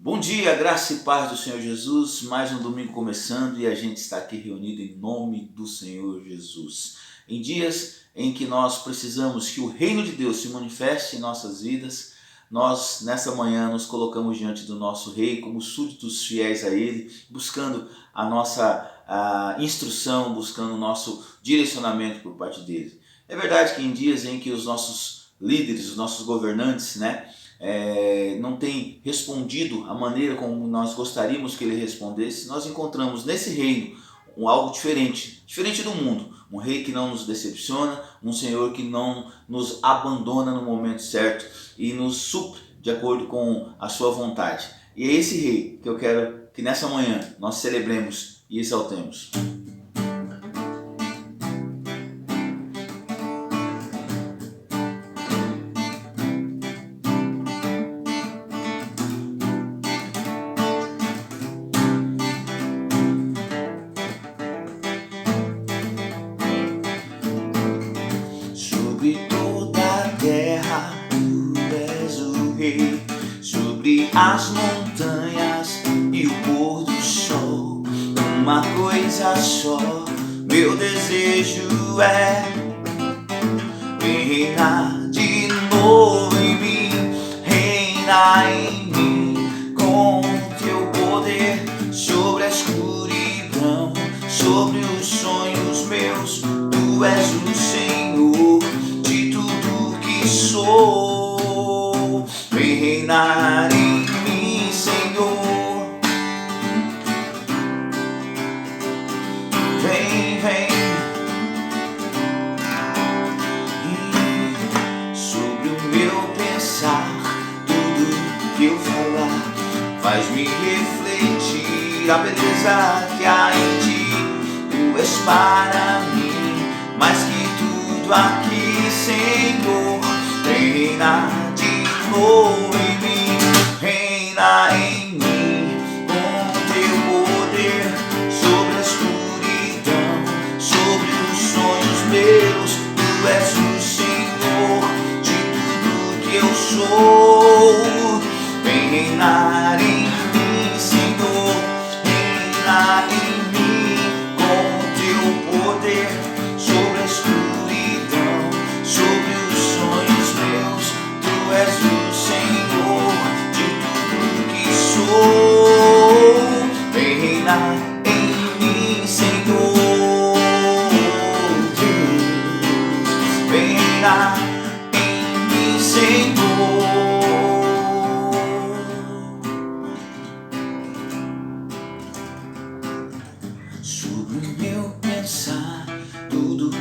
Bom dia, graça e paz do Senhor Jesus, mais um domingo começando e a gente está aqui reunido em nome do Senhor Jesus. Em dias em que nós precisamos que o reino de Deus se manifeste em nossas vidas, nós nessa manhã nos colocamos diante do nosso Rei como súditos fiéis a Ele, buscando a nossa instrução, buscando o nosso direcionamento por parte dele. É verdade que em dias em que os nossos líderes, os nossos governantes, não tem respondido a maneira como nós gostaríamos que ele respondesse, nós encontramos nesse reino algo diferente do mundo, um rei que não nos decepciona, um Senhor que não nos abandona no momento certo e nos supre de acordo com a sua vontade. E é esse rei que eu quero que nessa manhã nós celebremos e exaltemos. Sobre as montanhas e o pôr do sol, uma coisa só, meu desejo é reinar de novo em mim, reinar em mim com teu poder sobre a escuridão, sobre os sonhos meus. Tu és o Senhor de tudo que sou. Vem reinar em mim, Senhor. Vem, vem. E sobre o meu pensar, tudo que eu falar, faz-me refletir a beleza que há em ti. Tu és para mim mais que tudo aqui, Senhor. Vem reinar em mim, reina em mim com teu poder sobre a escuridão, sobre os sonhos meus. Tu és o Senhor de tudo que eu sou. Vem reinar em mim, Senhor, reina em mim com teu poder sobre a escuridão, sobre os sonhos meus. Tu és o Senhor de tudo que sou. Vem reinar em mim, Senhor. Vem reinar em mim, Senhor. Sobre o meu pensar, tudo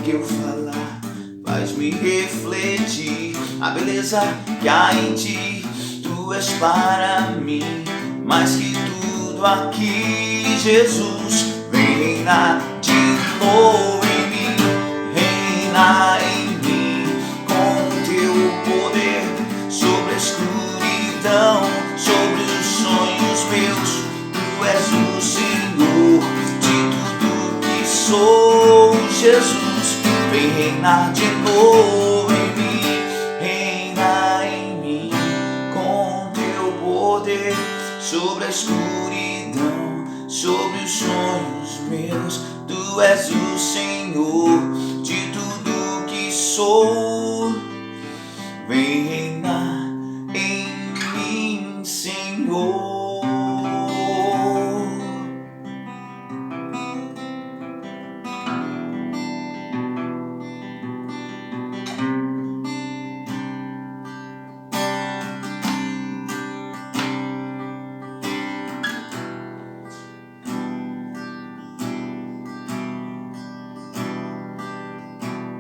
que eu falar, faz-me refletir a beleza que há em ti. Tu és para mim mais que tudo aqui, Jesus. Vem reinar de novo em mim, reina em mim com teu poder sobre a escuridão, sobre os sonhos meus. Tu és o Senhor de tudo que sou, Jesus. Vem reinar de novo em mim, reina em mim com teu poder sobre a escuridão, sobre os sonhos meus. Tu és o Senhor de tudo que sou. Vem reinar em mim, Senhor.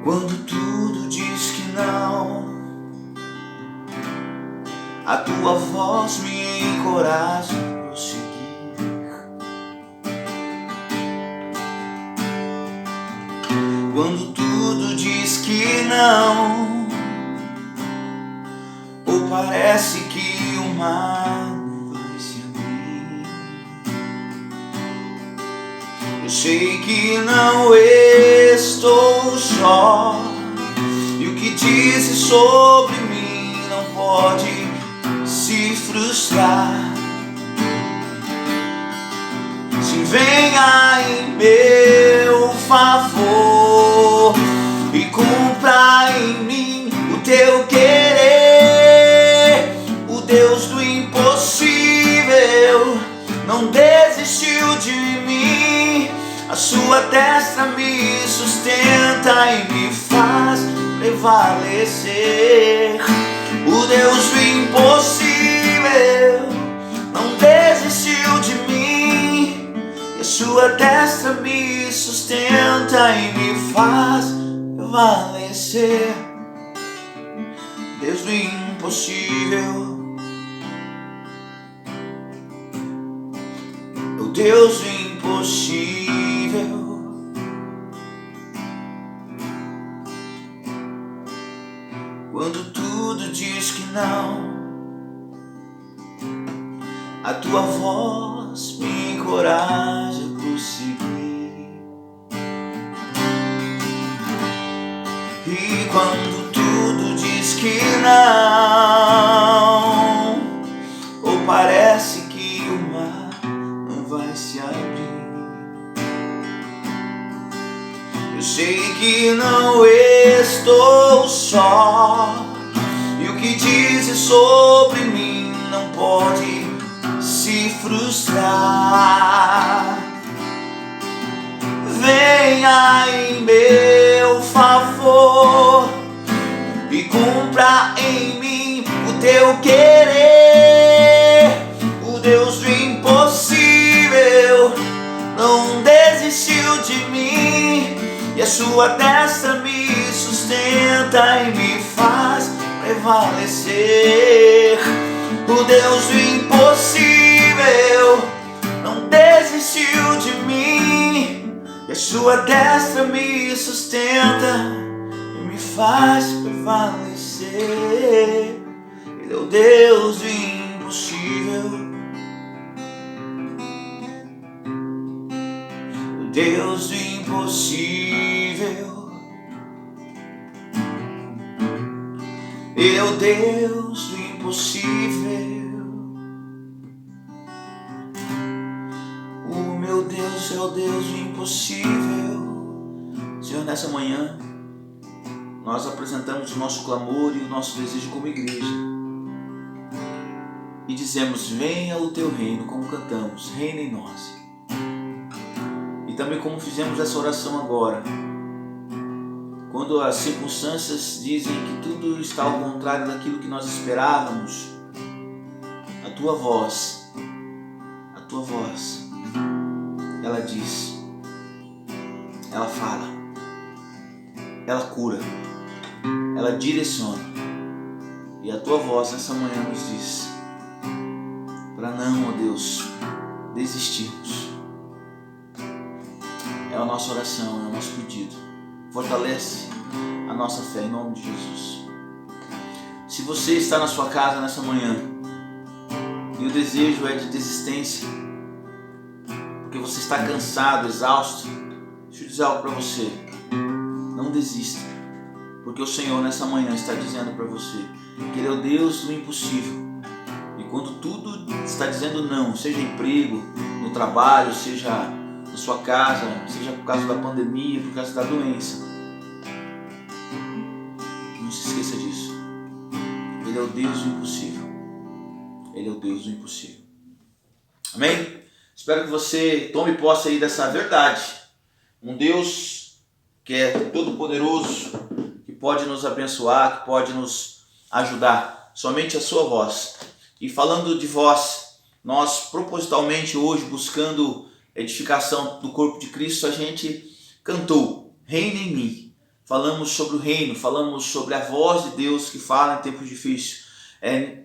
Quando tudo diz que não, a tua voz me encoraja a prosseguir. Quando tudo diz que não, ou parece que o mar não vai se abrir, eu sei que não estou só, e o que dizes sobre mim não pode se frustrar. venha em meu favor e cumpra em mim o teu querer. O Deus do impossível não desistiu de mim. A sua destra me sustenta e me faz prevalecer. O Deus do impossível não desistiu de mim. E a sua destra me sustenta e me faz prevalecer. Deus do impossível, o Deus do impossível. Quando tudo diz que não, a tua voz me encoraja a prosseguir. E quando tudo diz que não, ou parece que o mar não vai se abrir, eu sei que não estou só, e o que dizes sobre mim não pode se frustrar. Venha em meu favor e cumpra em mim o teu querer. O Deus do impossível não desistiu de mim, e a sua destra me sustenta e me faz prevalecer. O Deus do impossível não desistiu de mim, e a sua destra me sustenta e me faz prevalecer. Ele é o Deus do impossível, o Deus do impossível. Ele é o Deus do impossível. O meu Deus é o Deus do impossível. Senhor, nessa manhã nós apresentamos o nosso clamor e o nosso desejo como igreja e dizemos: venha o teu reino, como cantamos, reina em nós. E também como fizemos essa oração agora, quando as circunstâncias dizem que tudo está ao contrário daquilo que nós esperávamos, a tua voz, ela diz, ela fala, ela cura, ela direciona. E a tua voz nessa manhã nos diz para não, ó Deus, desistirmos. É a nossa oração, é o nosso pedido. Fortalece a nossa fé em nome de Jesus. Se você está na sua casa nessa manhã e o desejo é de desistência, porque você está cansado, exausto, deixa eu dizer algo para você: não desista, porque o Senhor nessa manhã está dizendo para você que Ele é o Deus do impossível. E quando tudo está dizendo não, seja emprego, no trabalho, seja na sua casa, seja por causa da pandemia, por causa da doença, não se esqueça disso. Ele é o Deus do impossível. Ele é o Deus do impossível. Amém? Espero que você tome posse aí dessa verdade. Um Deus que é todo poderoso, que pode nos abençoar, que pode nos ajudar. Somente a sua voz. E falando de voz, nós propositalmente hoje, buscando edificação do corpo de Cristo, a gente cantou Reina em mim. Falamos sobre o reino, falamos sobre a voz de Deus que fala em tempos difíceis.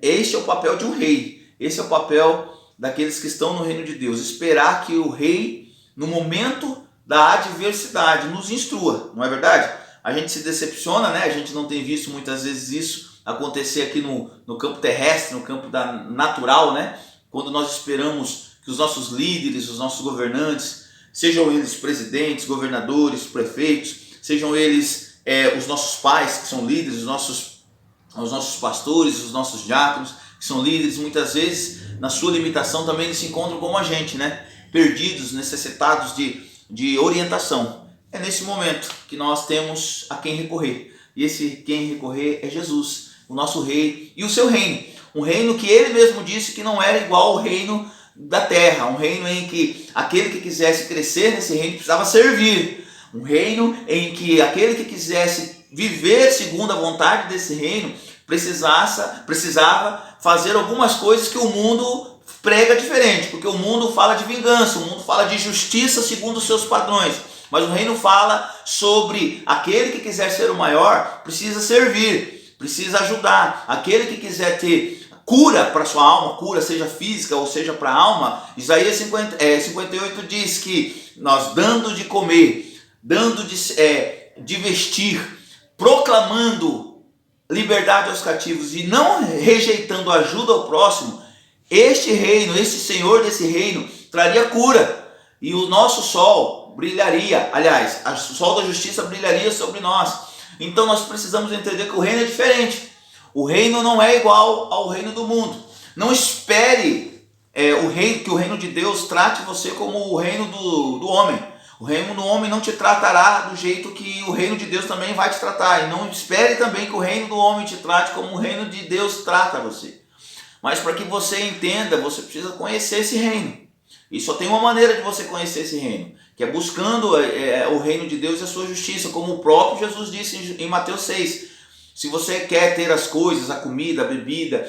Este é o papel de um rei, esse é o papel daqueles que estão no reino de Deus. Esperar que o rei, no momento da adversidade, nos instrua, não é verdade? A gente se decepciona, né? A gente não tem visto muitas vezes isso acontecer aqui no campo terrestre, no campo natural, né? Quando nós esperamos que os nossos líderes, os nossos governantes, sejam eles presidentes, governadores, prefeitos, sejam eles os nossos pais, que são líderes, os nossos pastores, os nossos diáconos, que são líderes, muitas vezes, na sua limitação, também eles se encontram como a gente, né? perdidos, necessitados de orientação. É nesse momento que nós temos a quem recorrer. E esse quem recorrer é Jesus, o nosso rei e o seu reino. Um reino que ele mesmo disse que não era igual ao reino da terra. Um reino em que aquele que quisesse crescer nesse reino precisava servir. Um reino em que aquele que quisesse viver segundo a vontade desse reino precisava fazer algumas coisas que o mundo prega diferente, porque o mundo fala de vingança, o mundo fala de justiça segundo os seus padrões, mas o reino fala sobre aquele que quiser ser o maior precisa servir, precisa ajudar. Aquele que quiser ter cura para sua alma, cura seja física ou seja para a alma, Isaías 58 diz que nós dando de comer, dando de vestir, proclamando liberdade aos cativos e não rejeitando ajuda ao próximo, este reino, este Senhor desse reino traria cura e o nosso sol brilharia, aliás, o sol da justiça brilharia sobre nós. Então nós precisamos entender que o reino é diferente. O reino não é igual ao reino do mundo. Não espere que o reino de Deus trate você como o reino do homem. O reino do homem não te tratará do jeito que o reino de Deus também vai te tratar. E não espere também que o reino do homem te trate como o reino de Deus trata você. Mas para que você entenda, você precisa conhecer esse reino. E só tem uma maneira de você conhecer esse reino, que é buscando o reino de Deus e a sua justiça, como o próprio Jesus disse em Mateus 6. Se você quer ter as coisas, a comida, a bebida,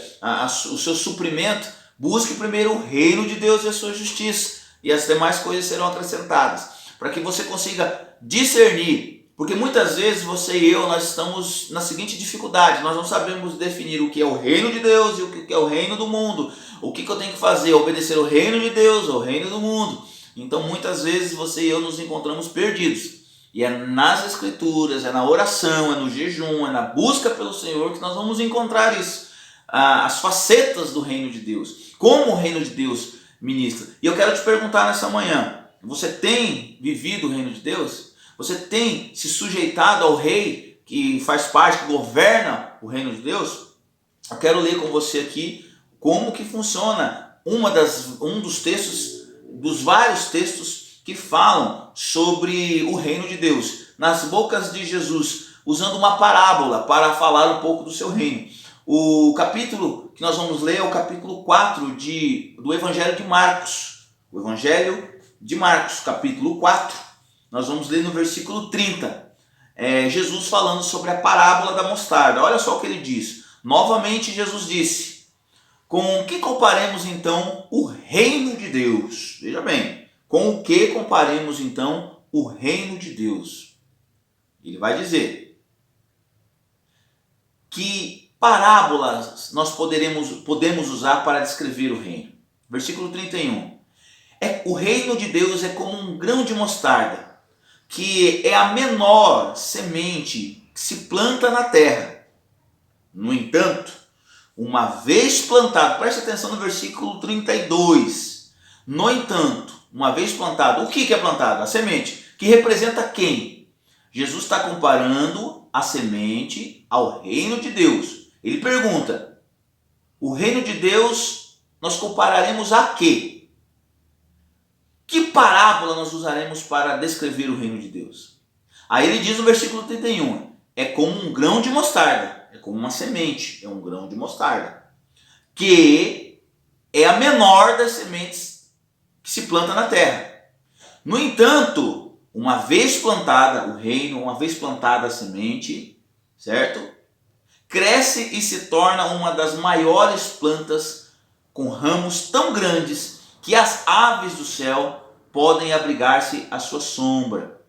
o seu suprimento, busque primeiro o reino de Deus e a sua justiça, e as demais coisas serão acrescentadas, para que você consiga discernir, porque muitas vezes você e eu, nós estamos na seguinte dificuldade: nós não sabemos definir o que é o reino de Deus e o que é o reino do mundo. O que eu tenho que fazer? Obedecer o reino de Deus ou o reino do mundo? Então muitas vezes você e eu nos encontramos perdidos. E é nas escrituras, é na oração, é no jejum, é na busca pelo Senhor que nós vamos encontrar isso. As facetas do reino de Deus. Como o reino de Deus ministra. E eu quero te perguntar nessa manhã: você tem vivido o reino de Deus? Você tem se sujeitado ao rei que faz parte, que governa o reino de Deus? Eu quero ler com você aqui como que funciona um dos textos, dos vários textos que falam sobre o reino de Deus, nas bocas de Jesus, usando uma parábola para falar um pouco do seu reino. O capítulo que nós vamos ler é o capítulo 4 do Evangelho de Marcos. O Evangelho de Marcos, capítulo 4. Nós vamos ler no versículo 30. Jesus falando sobre a parábola da mostarda. Olha só o que ele diz. Novamente Jesus disse: com o que comparemos então o reino de Deus? Veja bem, com o que comparemos então o reino de Deus? Ele vai dizer que parábolas nós podemos usar para descrever o reino. Versículo 31. O reino de Deus é como um grão de mostarda, que é a menor semente que se planta na terra. No entanto, uma vez plantado, preste atenção no versículo 32. No entanto, uma vez plantado, o que é plantado? A semente, que representa quem? Jesus está comparando a semente ao reino de Deus. Ele pergunta: o reino de Deus nós compararemos a quê? Que parábola nós usaremos para descrever o reino de Deus? Aí ele diz no versículo 31, é como um grão de mostarda, é como uma semente, é um grão de mostarda, que é a menor das sementes que se planta na terra. No entanto, uma vez plantada o reino, uma vez plantada a semente, certo? Cresce e se torna uma das maiores plantas com ramos tão grandes que as aves do céu podem abrigar-se à sua sombra.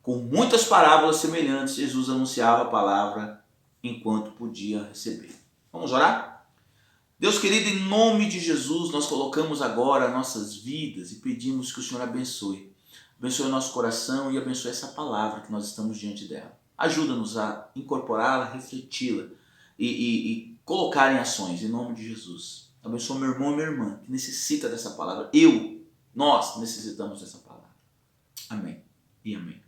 Com muitas parábolas semelhantes, Jesus anunciava a palavra enquanto podia receber. Vamos orar? Deus querido, em nome de Jesus, nós colocamos agora nossas vidas e pedimos que o Senhor abençoe. Abençoe o nosso coração e abençoe essa palavra que nós estamos diante dela. Ajuda-nos a incorporá-la, refleti-la e colocar em ações, em nome de Jesus. Abençoe meu irmão e minha irmã que necessita dessa palavra. Nós necessitamos dessa palavra. Amém e amém.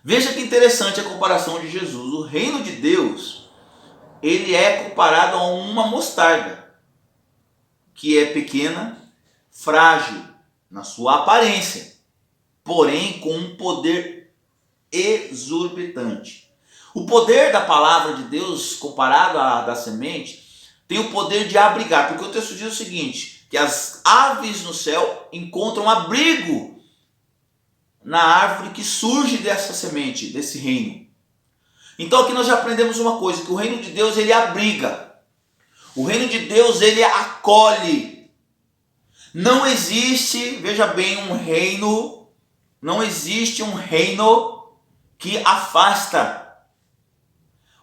Veja que interessante a comparação de Jesus. O reino de Deus, ele é comparado a uma mostarda, que é pequena, frágil, na sua aparência, porém com um poder exorbitante. O poder da palavra de Deus, comparado à da semente, tem o poder de abrigar, porque o texto diz o seguinte, que as aves no céu encontram abrigo na árvore que surge dessa semente, desse reino. Então aqui nós já aprendemos uma coisa, que o reino de Deus ele abriga. O reino de Deus ele acolhe. Não existe, veja bem, não existe um reino que afasta.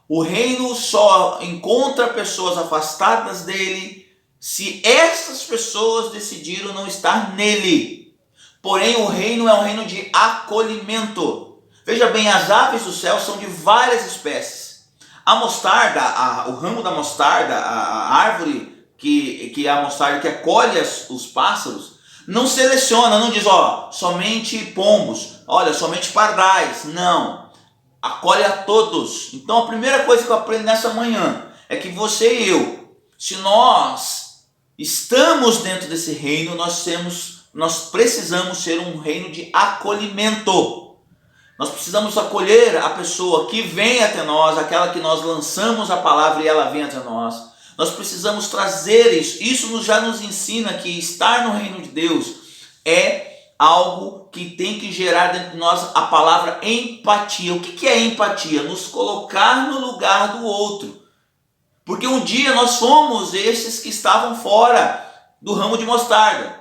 O reino só encontra pessoas afastadas dele se essas pessoas decidiram não estar nele. Porém, o reino é um reino de acolhimento. Veja bem, as aves do céu são de várias espécies. A mostarda, o ramo da mostarda, a árvore que é a mostarda que acolhe os pássaros, não seleciona, não diz, somente pombos, olha, somente pardais. Não, acolhe a todos. Então a primeira coisa que eu aprendo nessa manhã é que você e eu, se nós estamos dentro desse reino, nós precisamos ser um reino de acolhimento. Nós precisamos acolher a pessoa que vem até nós, aquela que nós lançamos a palavra e ela vem até nós. Nós precisamos trazer isso. Isso já nos ensina que estar no reino de Deus é algo que tem que gerar dentro de nós a palavra empatia. O que é empatia? Nos colocar no lugar do outro. Porque um dia nós fomos esses que estavam fora do ramo de mostarda.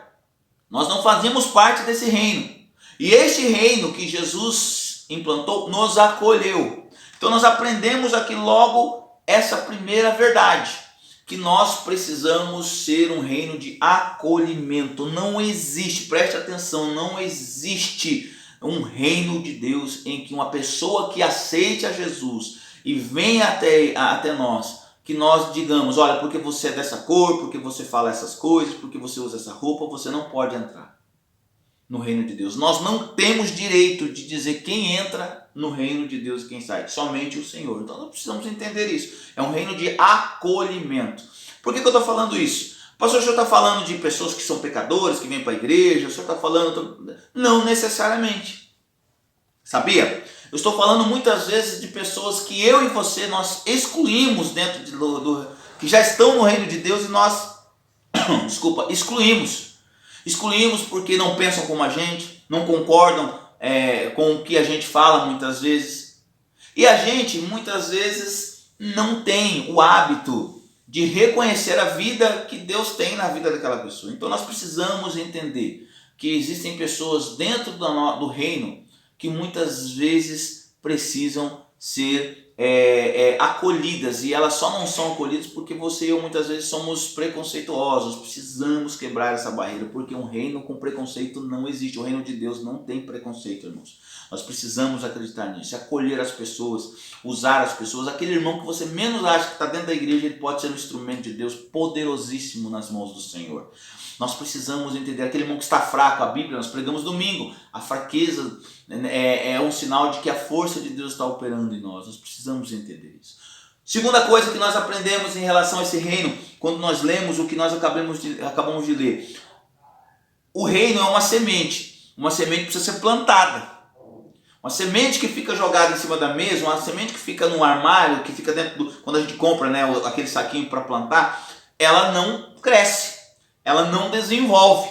Nós não fazíamos parte desse reino. E este reino que Jesus implantou nos acolheu. Então nós aprendemos aqui logo essa primeira verdade, que nós precisamos ser um reino de acolhimento. Não existe, preste atenção, não existe um reino de Deus em que uma pessoa que aceite a Jesus e venha até nós, que nós digamos, olha, porque você é dessa cor, porque você fala essas coisas, porque você usa essa roupa, você não pode entrar no reino de Deus. Nós não temos direito de dizer quem entra no reino de Deus e quem sai, somente o Senhor. Então nós precisamos entender isso. É um reino de acolhimento. Por que eu estou falando isso? Pastor, o senhor está falando de pessoas que são pecadores, que vêm para a igreja, o senhor está falando... Não necessariamente. Sabia? Eu estou falando muitas vezes de pessoas que eu e você, nós excluímos dentro que já estão no reino de Deus e nós, excluímos. Excluímos porque não pensam como a gente, não concordam com o que a gente fala muitas vezes. E a gente muitas vezes não tem o hábito de reconhecer a vida que Deus tem na vida daquela pessoa. Então nós precisamos entender que existem pessoas dentro do reino que muitas vezes precisam ser acolhidas, e elas só não são acolhidas porque você e eu muitas vezes somos preconceituosos. Precisamos quebrar essa barreira, porque um reino com preconceito não existe. O reino de Deus não tem preconceito, irmãos. Nós precisamos acreditar nisso, acolher as pessoas, usar as pessoas. Aquele irmão que você menos acha que está dentro da igreja, ele pode ser um instrumento de Deus poderosíssimo nas mãos do Senhor. Nós precisamos entender aquele irmão que está fraco. A Bíblia, nós pregamos domingo, a fraqueza é um sinal de que a força de Deus está operando em nós. Nós precisamos entender isso. Segunda coisa que nós aprendemos em relação a esse reino, quando nós lemos o que nós acabamos de ler. O reino é uma semente precisa ser plantada. Uma semente que fica jogada em cima da mesa, uma semente que fica no armário, que fica dentro quando a gente compra, aquele saquinho para plantar, ela não cresce, ela não desenvolve.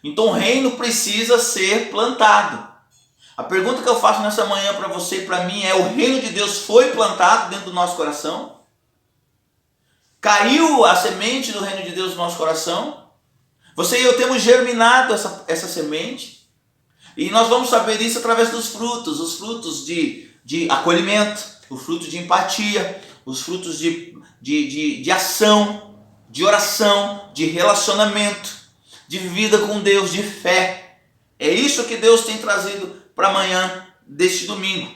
Então o reino precisa ser plantado. A pergunta que eu faço nessa manhã para você e para mim é: o reino de Deus foi plantado dentro do nosso coração? Caiu a semente do reino de Deus no nosso coração? Você e eu temos germinado essa semente? E nós vamos saber isso através dos frutos, os frutos de acolhimento, os frutos de empatia, os frutos de ação, de oração, de relacionamento, de vida com Deus, de fé. É isso que Deus tem trazido para amanhã deste domingo.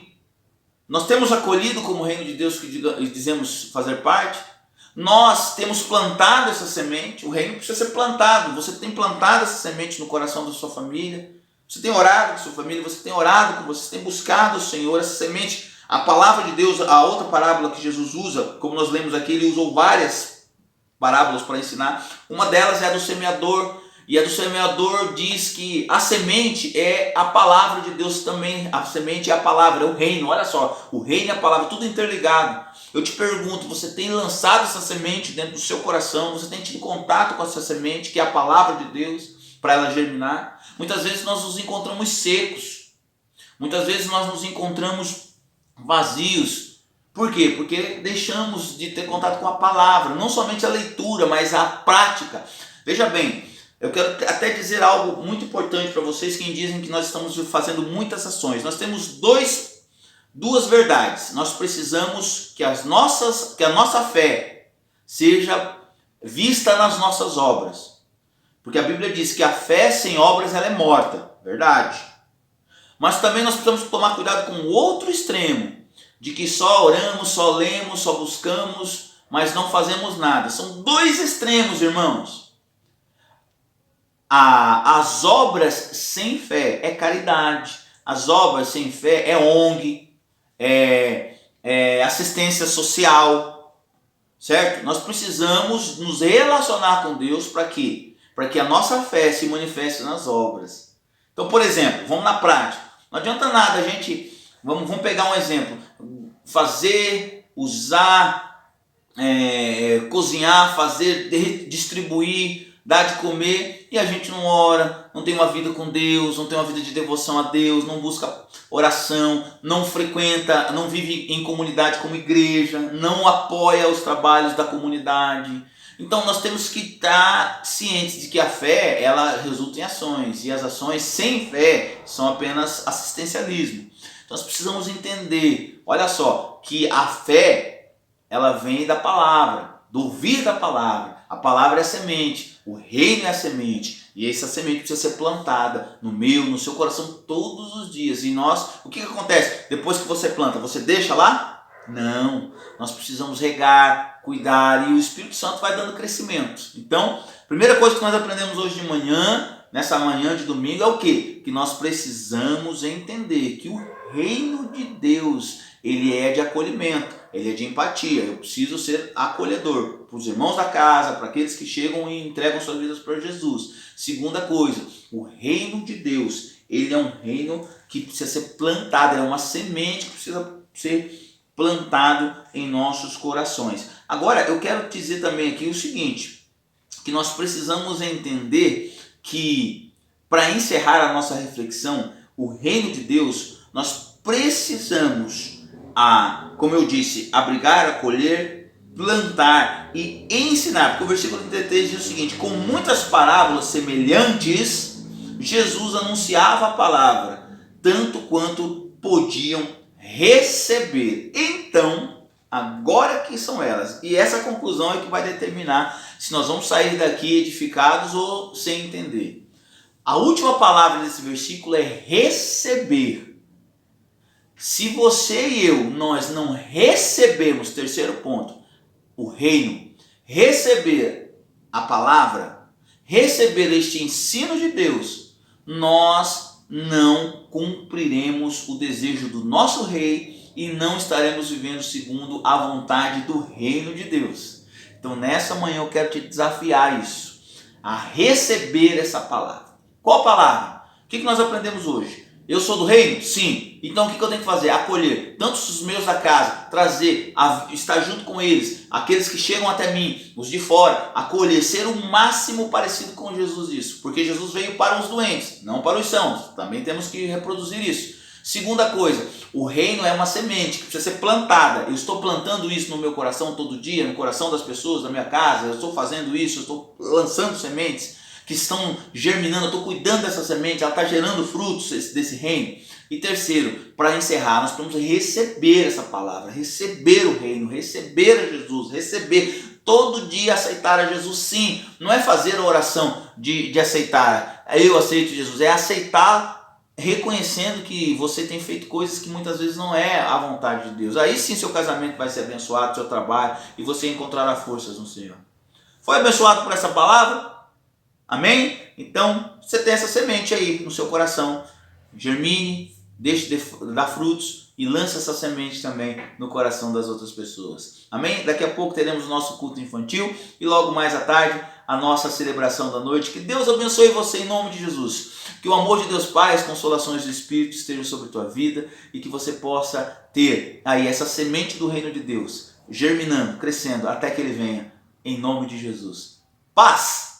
Nós temos acolhido como reino de Deus que dizemos fazer parte. Nós temos plantado essa semente. O reino precisa ser plantado. Você tem plantado essa semente no coração da sua família. Você tem orado com a sua família, você tem orado com você, tem buscado o Senhor, essa semente, a palavra de Deus. A outra parábola que Jesus usa, como nós lemos aqui, ele usou várias parábolas para ensinar. Uma delas é a do semeador. E a do semeador diz que a semente é a palavra de Deus também. A semente é a palavra, é o reino. Olha só, o reino e a palavra, tudo interligado. Eu te pergunto, você tem lançado essa semente dentro do seu coração? Você tem tido contato com essa semente, que é a palavra de Deus, para ela germinar? Muitas vezes nós nos encontramos secos. Muitas vezes nós nos encontramos vazios. Por quê? Porque deixamos de ter contato com a palavra. Não somente a leitura, mas a prática. Veja bem, eu quero até dizer algo muito importante para vocês que dizem que nós estamos fazendo muitas ações. Nós temos duas verdades. Nós precisamos que a nossa fé seja vista nas nossas obras. Porque a Bíblia diz que a fé sem obras ela é morta. Verdade. Mas também nós precisamos tomar cuidado com o outro extremo, de que só oramos, só lemos, só buscamos, mas não fazemos nada. São dois extremos, irmãos. As obras sem fé é caridade. As obras sem fé é ONG, é assistência social, certo? Nós precisamos nos relacionar com Deus para quê? Para que a nossa fé se manifeste nas obras. Então, por exemplo, vamos na prática. Não adianta nada a gente, vamos pegar um exemplo, fazer, usar, cozinhar, fazer, distribuir, dar de comer, e a gente não ora, não tem uma vida com Deus, não tem uma vida de devoção a Deus, não busca oração, não frequenta, não vive em comunidade como igreja, não apoia os trabalhos da comunidade. Então nós temos que estar cientes de que a fé ela resulta em ações, e as ações sem fé são apenas assistencialismo. Então nós precisamos entender, olha só, que a fé ela vem da palavra, do ouvir da palavra. A palavra é a semente, o reino é a semente, e essa semente precisa ser plantada no no seu coração todos os dias. E o que acontece? Depois que você planta, você deixa lá? Não, nós precisamos regar, cuidar, e o Espírito Santo vai dando crescimento. Então, a primeira coisa que nós aprendemos hoje de manhã, nessa manhã de domingo, é o quê? Que nós precisamos entender que o reino de Deus, ele é de acolhimento, ele é de empatia. Eu preciso ser acolhedor para os irmãos da casa, para aqueles que chegam e entregam suas vidas para Jesus. Segunda coisa, o reino de Deus, ele é um reino que precisa ser plantado, é uma semente que precisa ser plantado em nossos corações. Agora, eu quero dizer também aqui o seguinte, que nós precisamos entender que, para encerrar a nossa reflexão, o reino de Deus, nós precisamos, como eu disse, abrigar, acolher, plantar e ensinar. Porque o versículo 33 diz o seguinte: com muitas parábolas semelhantes, Jesus anunciava a palavra, tanto quanto podiam receber. Então, agora que são elas, e essa conclusão é que vai determinar se nós vamos sair daqui edificados ou sem entender. A última palavra desse versículo é receber. Se você e eu, nós não recebermos, terceiro ponto, o reino, receber a palavra, receber este ensino de Deus, nós não cumpriremos o desejo do nosso rei e não estaremos vivendo segundo a vontade do reino de Deus. Então nessa manhã eu quero te desafiar isso, a receber essa palavra. Qual palavra? O que nós aprendemos hoje? Eu sou do reino? Sim. Então o que eu tenho que fazer? Acolher tanto os meus da casa, trazer, estar junto com eles, aqueles que chegam até mim, os de fora, acolher, ser o máximo parecido com Jesus isso. Porque Jesus veio para os doentes, não para os sãos. Também temos que reproduzir isso. Segunda coisa, o reino é uma semente que precisa ser plantada. Eu estou plantando isso no meu coração todo dia, no coração das pessoas da minha casa. Eu estou fazendo isso, eu estou lançando sementes que estão germinando, eu estou cuidando dessa semente, ela está gerando frutos desse reino. E terceiro, para encerrar, nós precisamos receber essa palavra, receber o reino, receber a Jesus, receber, todo dia aceitar a Jesus. Sim, não é fazer a oração de aceitar, eu aceito Jesus, é aceitar reconhecendo que você tem feito coisas que muitas vezes não é a vontade de Deus. Aí sim seu casamento vai ser abençoado, seu trabalho, e você encontrará forças no Senhor. Foi abençoado por essa palavra? Amém? Então, você tem essa semente aí no seu coração. Germine, deixe de dar frutos e lance essa semente também no coração das outras pessoas. Amém? Daqui a pouco teremos o nosso culto infantil e logo mais à tarde a nossa celebração da noite. Que Deus abençoe você em nome de Jesus. Que o amor de Deus Pai, as consolações do Espírito estejam sobre a tua vida e que você possa ter aí essa semente do reino de Deus germinando, crescendo até que ele venha, em nome de Jesus. Paz!